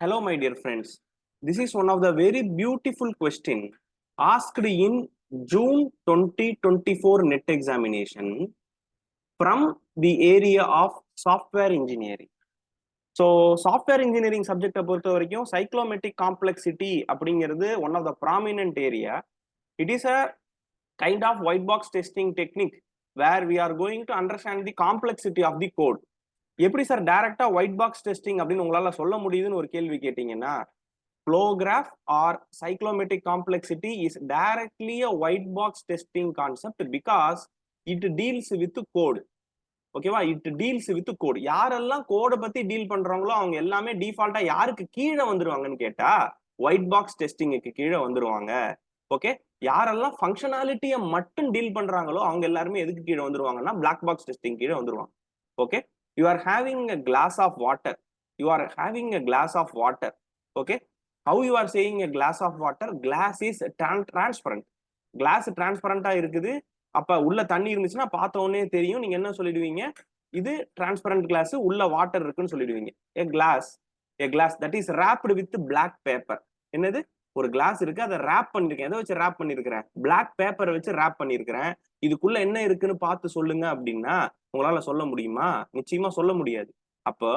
Hello, my dear friends. This is one of the very beautiful question asked in June 2024 NET examination from the area of software engineering. So software engineering சப்ஜெக்டை பொறுத்த வரைக்கும் cyclomatic complexity அப்படிங்கிறது one of the prominent area. It is a kind of white box testing technique where we are going to understand the complexity of the code. எப்படி sir டைரக்டா white box testing அப்படின்னு உங்களால சொல்ல முடியுதுன்னு ஒரு கேள்வி கேட்டீங்கன்னா, flow graph or cyclometric complexity is directly a white box testing concept because it deals with code. ஓகேவா? It deals with code. யாரெல்லாம் கோடை பத்தி டீல் பண்றாங்களோ அவங்க எல்லாமே டிஃபால்ட்டா யாருக்கு கீழே வந்துருவாங்கன்னு கேட்டா ஒயிட் பாக்ஸ் டெஸ்டிங்குக்கு கீழே வந்துருவாங்க. ஓகே, யாரெல்லாம் ஃபங்க்ஷனாலிட்டியை மட்டும் டீல் பண்றாங்களோ அவங்க எல்லாருமே எதுக்கு கீழே வந்துருவாங்கன்னா பிளாக் பாக்ஸ் டெஸ்டிங் கீழே வந்துருவாங்க. Okay, you are having a glass of water. You are having a glass of water. Okay, how you are saying a glass of water? Glass is transparent. Glass டிரான்ஸ்பரண்டா இருக்குது. அப்ப உள்ள தண்ணி இருந்துச்சுன்னா பார்த்த உடனே தெரியும். நீங்க என்ன சொல்லிடுவீங்க? இது டிரான்ஸ்பரண்ட் கிளாஸ், உள்ள வாட்டர் இருக்குன்னு சொல்லிடுவீங்க. a glass that is wrapped with black paper. என்னது? ஒரு கிளாஸ் இருக்கு, அதை ரேப் பண்ணிருக்கேன். எதை வச்சு ரேப் பண்ணிருக்கிறேன்? பிளாக் பேப்பரை வச்சு ரேப் பண்ணிருக்கிறேன். இதுக்குள்ள என்ன இருக்குன்னு பார்த்து சொல்லுங்க அப்படின்னா உங்களால சொல்ல முடியுமா? நிச்சயமா சொல்ல முடியாது. அப்போ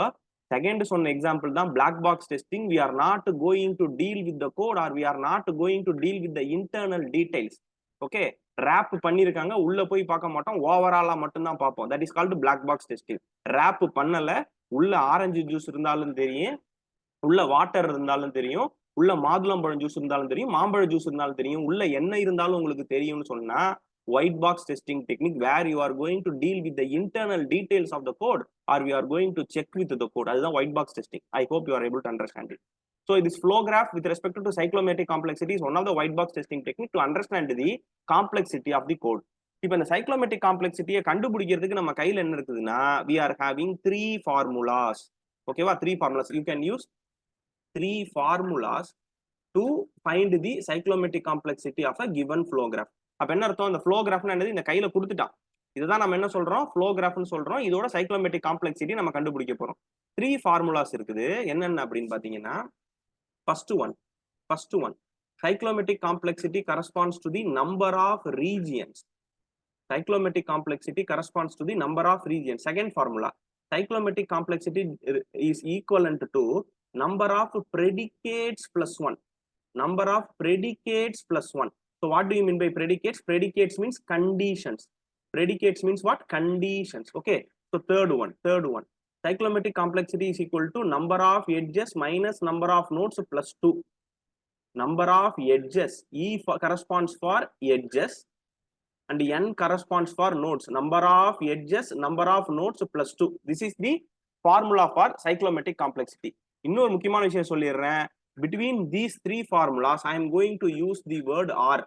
செகண்ட் சொன்ன எக்ஸாம்பிள் தான் black box testing. We are not going to deal with the code or we are not going to deal with the internal details. Okay, wrap பண்ணிருக்காங்க, உள்ள போய் பார்க்க மாட்டோம், ஓவராலா மட்டும் தான் பார்ப்போம். That is called black box testing. Wrap பண்ணல, உள்ள ஆரஞ்சு ஜூஸ் இருந்தாலும் தெரியும், உள்ள வாட்டர் இருந்தாலும் தெரியும், உள்ள மாதுளம்பழம் ஜூஸ் இருந்தாலும் தெரியும், மாம்பழ ஜூஸ் இருந்தாலும் தெரியும், உள்ள என்ன இருந்தாலும் உங்களுக்கு தெரியும்னு சொன்னா white box testing technique where you are going to deal with the internal details of the code or we are going to check with the code. அதுதான் white box testing. I hope you are able to understand it. So this flow graph with respect to cyclometric complexity is one of the white box testing technique to understand the complexity of the code. இப்போ இந்த சைக்ளோமெட்ரிக் காம்ப்ளெக்சிட்டியை கண்டுபிடிக்கிறதுக்கு நம்ம கையில் என்ன இருக்குதுன்னா we are having three formulas. ஓகேவா? Three formulas. You can use three formulas to find the cyclometric complexity of a given flow graph. அப்ப என்ன அர்த்தம்? அந்த ஃப்ளோ கிராஃப்னா என்னது? இந்த கையில கொடுத்துட்டான். இதுதான் நம்ம என்ன சொல்றோம்? ஃப்ளோ கிராஃப்னு சொல்றோம். இதோட சைக்ளோமெட்ரிக் காம்ப்ளெக்சிட்டி நம்ம கண்டுபிடிக்க போறோம். த்ரீ ஃபார்முலாஸ் இருக்குது. என்னென்ன அப்படின்னு பாத்தீங்கன்னா, first one cyclometric complexity corresponds to the number of regions. Cyclometric complexity corresponds to the number of regions. Second formula, cyclometric complexity is equivalent to number of predicates plus 1. Number of predicates plus 1. So what do you mean by predicates? Predicates means conditions. Predicates means what? Conditions. Okay. So third one. Cyclometric complexity is equal to number of edges minus number of nodes plus 2. Number of edges. E corresponds for edges and n corresponds for nodes. Number of edges, number of nodes plus 2. This is the formula for cyclometric complexity. இன்னொரு முக்கியமான விஷயம் சொல்லிடுறேன். Between these three formulas, I am going to use the word R.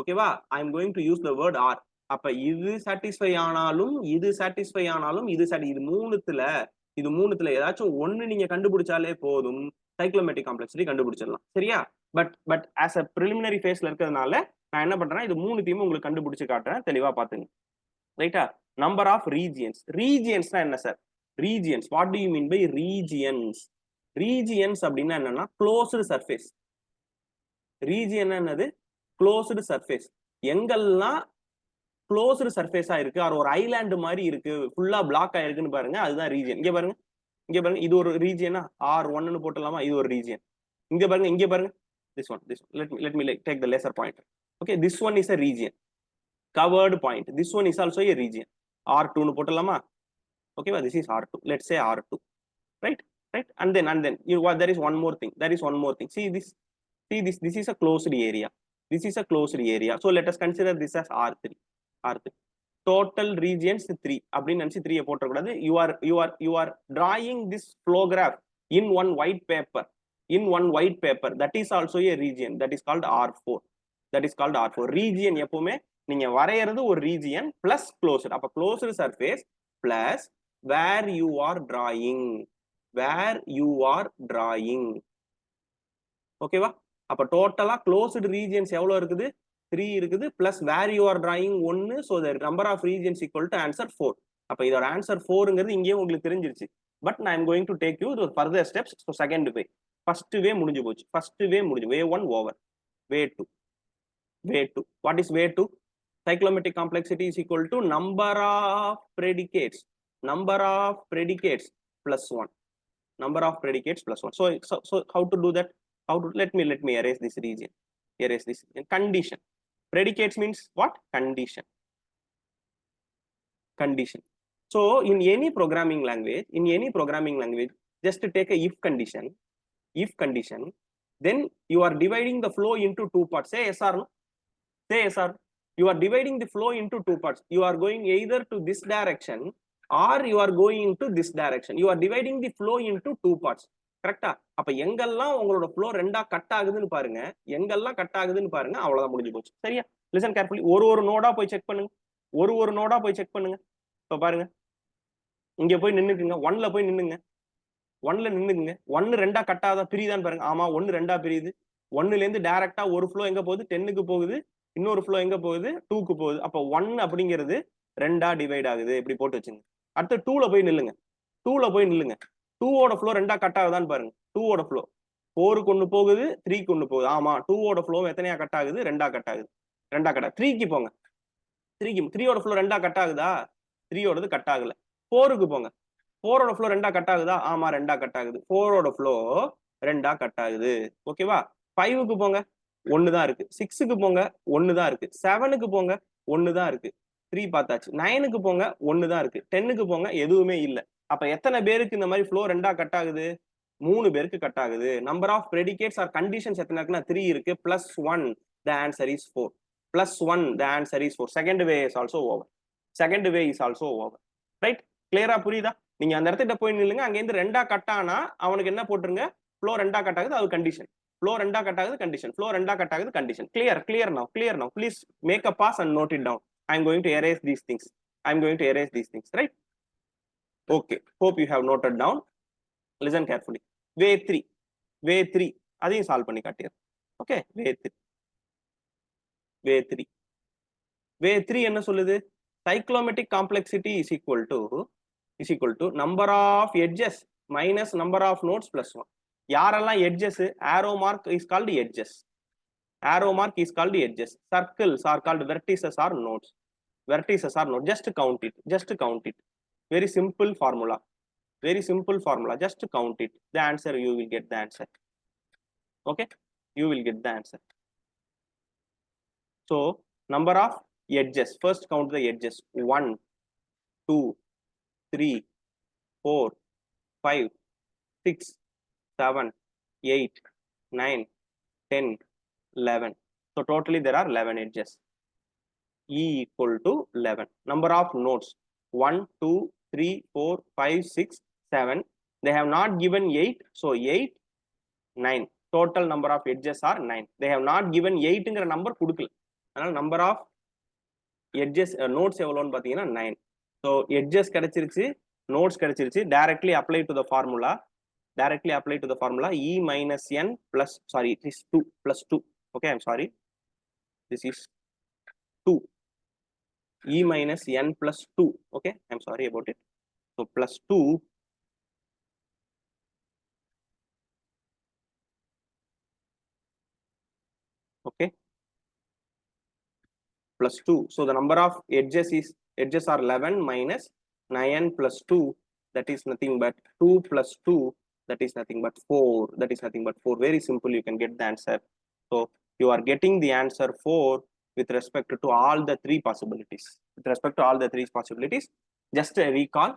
ஓகேவா? I am going to use the word R. அப்ப இது satisfy ஆனாலும் இது மூணுத்துல ஏதாச்சும் ஒண்ணு நீங்க கண்டுபிடிச்சாலே போதும், சைக்ளோமெட்ரிக் காம்ப்ளெக்சிட்டி கண்டுபிடிச்சிடலாம். சரியா? பட் ஆஸ் அ பிரிலிமினரி ஃபேஸ்ல இருக்கிறதுனால நான் என்ன பண்றேன், இது மூணுத்தையும் உங்களுக்கு கண்டுபிடிச்சு காட்டுறேன். தெளிவா பாத்துங்க. ரைட்டா? Number of regions. ரீஜியன்ஸ்னா என்ன sir? Regions, what do you mean by regions? Regions அப்படின்னா என்னன்னா க்ளோஸ்டு சர்ஃபேஸ். ரீஜியன் என்னது? Closed surface. எங்கெல்லாம் க்ளோஸ்டு சர்ஃபேஸா இருக்கு, அது ஒரு ஐலாண்டு மாதிரி இருக்கு, ஃபுல்லா பிளாக் ஆயிருக்குன்னு பாருங்க, அதுதான் ரீஜியன். இங்க பாருங்க, இது ஒரு ரீஜியனா? R1 போட்டலாமா? இது ஒரு ரீஜியன். இங்க பாருங்க, this one. Let me take the laser pointer. Okay, this one is a region, covered point. This one is also a region. R2 னு போட்டலாமா? Okay, this is R2. Let's say R2. Right? And then there is one more thing. See this is a closed area. So let us consider this as R3. Total regions 3. அப்படின்னு நினைச்சு 3 போட்டக்கூடாது. You are drawing this flow graph in one white paper. That is also a region. That is called R4. Region எப்பவுமே நீங்க வரையறது ஒரு region plus closed. அப்ப closed surface plus where you are drawing. ஓகேவா? அப்ப டோட்டலா closed regions எவ்வளவு இருக்குது? 3 இருக்குது plus where you are drawing 1. So the number of regions equal to answer 4. அப்ப இதோட ஆன்சர் 4ங்கிறது இங்கேயே உங்களுக்கு தெரிஞ்சிருச்சு. But I am going to take you to further steps. So second way. first way முடிஞ்சு போச்சு. first way முடிஞ்சு, way 1 over. way 2, what is way 2? Cyclomatic complexity is equal to number of predicates plus 1. Number of predicates plus 1. So how to do that? Let me erase this region. Condition. Predicates means what? Condition. So in any programming language, just take a if condition, then you are dividing the flow into two parts. Say yes or no? Say yes or no? You are dividing the flow into two parts. You are going either to this direction or you are going into this direction. You are dividing the flow into two parts. கரெக்டா? அப்ப எங்கெல்லாம் உங்களோட flow ரெண்டா cut ஆகுதுன்னு பாருங்க, அவ்வளவுதான் முடிஞ்சு போச்சு. சரியா? Listen carefully. ஒரு நோடா போய் செக் பண்ணுங்க. ஒரு நோடா போய் செக் பண்ணுங்க. இப்ப பாருங்க, இங்க போய் நின்னுக்குங்க. 1ல போய் நின்னுங்க. 1 ரெண்டா கட் ஆகுதா, பிரியுதான்னு பாருங்க. ஆமா, 1 ரெண்டா பிரியுது. 1ல இருந்து டைரக்டா ஒரு ஃப்ளோ எங்க போகுது? 10க்கு போகுது. இன்னொரு ஃப்ளோ எங்க போகுது? 2க்கு போகுது. அப்ப 1 அப்படிங்கிறது ரெண்டா டிவைட் ஆகுது. இப்படி போட்டு வச்சுங்க. அடுத்து 2ல போய் நில்லுங்க. 2ஓட ஃப்ளோ ரெண்டா கட் ஆகுதான்னு பாருங்க. 2ஓட ஃப்ளோ 4க்கு ஒன்னு போகுது, 3க்கு ஒன்னு போகுது. ஆமா, 2ஓட ஃப்ளோ எத்தனையா கட் ஆகுது? ரெண்டா கட் ஆகுது. 3க்கு போங்க. 3ஓட ஃப்ளோ ரெண்டா கட் ஆகுதா? 3ஓடது கட் ஆகல. 4க்கு போங்க. 4ஓட ஃப்ளோ ரெண்டா கட் ஆகுதா? ஆமா, ரெண்டா கட் ஆகுது. 4ஓட ஃப்ளோ ரெண்டா கட் ஆகுது. ஓகேவா? 5க்கு போங்க, 1 தான் இருக்கு. 6க்கு போங்க, 1 தான் இருக்கு. 7க்கு போங்க, 1 தான் இருக்கு. 3 பார்த்தாச்சு. 9க்கு போங்க, 1 தான் இருக்கு. 10க்கு போங்க, எதுவுமே இல்ல. அப்ப எத்தனை பேருக்கு இந்த மாதிரி ஃப்ளோ ரெண்டா கட் ஆகுது? 3 பேருக்கு கட் ஆகுது. Number of predicates or conditions எத்தனை இருக்குன்னா 3 இருக்கு. plus 1, the answer is 4. plus 1, the answer is 4. Second way is also over. Right? கிளியரா புரியுதா? நீங்க அந்த இடத்துல போய் நில்லுங்க. அங்க இருந்து ரெண்டா கட் ஆனா அவனுக்கு என்ன போட்டுருங்க? ஃப்ளோ ரெண்டா கட் ஆகுது, அது கண்டிஷன். ஃப்ளோ ரெண்டா கட் ஆகுது, கண்டிஷன். ஃப்ளோ ரெண்டா கட் ஆகுது, condition. clear now. Please make a pass and note it down. I am going to erase these things. Right? Okay, hope you have noted down. Listen carefully. way 3 அதையும் solve பண்ணி காட்டியது. Okay, way 3 என்ன சொல்லுது? cyclomatic complexity is equal to number of edges minus number of nodes plus 1. யாரெல்லாம் edges? arrow mark is called edges. Circles are called vertices or nodes. Just count it. Very simple formula. Just count it. The answer, you will get the answer. Okay, you will get the answer. So number of edges, first count the edges. 1, 2, 3, 4, 5, 6, 7, 8, 9, 10, 11. So totally there are 11 edges. E equal to 11. Number of nodes 1, 2, 3, 4, 5, 6, 7. They have not given 8. So 8, 9. Total number of edges are 9. They have not given 8 ங்கிற number கொடுக்கல. அதனால number of edges notes எவ்வளோன்னு பார்த்தீங்கன்னா 9. So edges கிடைச்சிருச்சு, notes கிடைச்சிருச்சு. Directly apply to the formula. E minus n plus, sorry, it is 2 plus 2. Okay, I'm sorry. This is 2. E minus n plus 2. Okay, I'm sorry about it. So plus 2 okay, plus 2. So the number of edges are 11 minus 9 plus 2, that is nothing but 2 plus 2, that is nothing but 4. Very simple, you can get the answer. So you are getting the answer 4 with respect to all the three possibilities. Just a recall,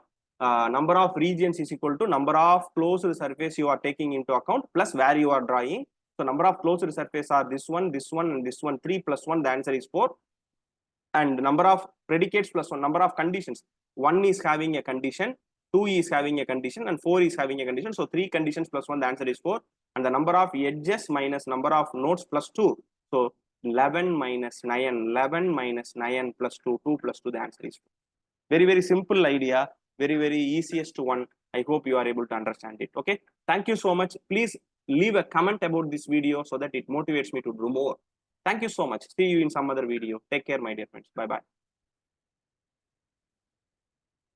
number of regions is equal to number of closed surface you are taking into account plus where you are drawing. So number of closed surface are this one, and this one. 3 plus 1, the answer is 4. And number of predicates plus 1, number of conditions. 1 is having a condition, 2 is having a condition, and 4 is having a condition. So 3 conditions plus 1, the answer is 4. And the number of edges minus number of nodes plus 2. So 11 minus 9 plus 2, 2 plus 2, the answer is 4. Very, very simple idea. Very, very easiest one. I hope you are able to understand it. Okay, thank you so much. Please leave a comment about this video so that it motivates me to do more. Thank you so much. See you in some other video. Take care, my dear friends. Bye bye.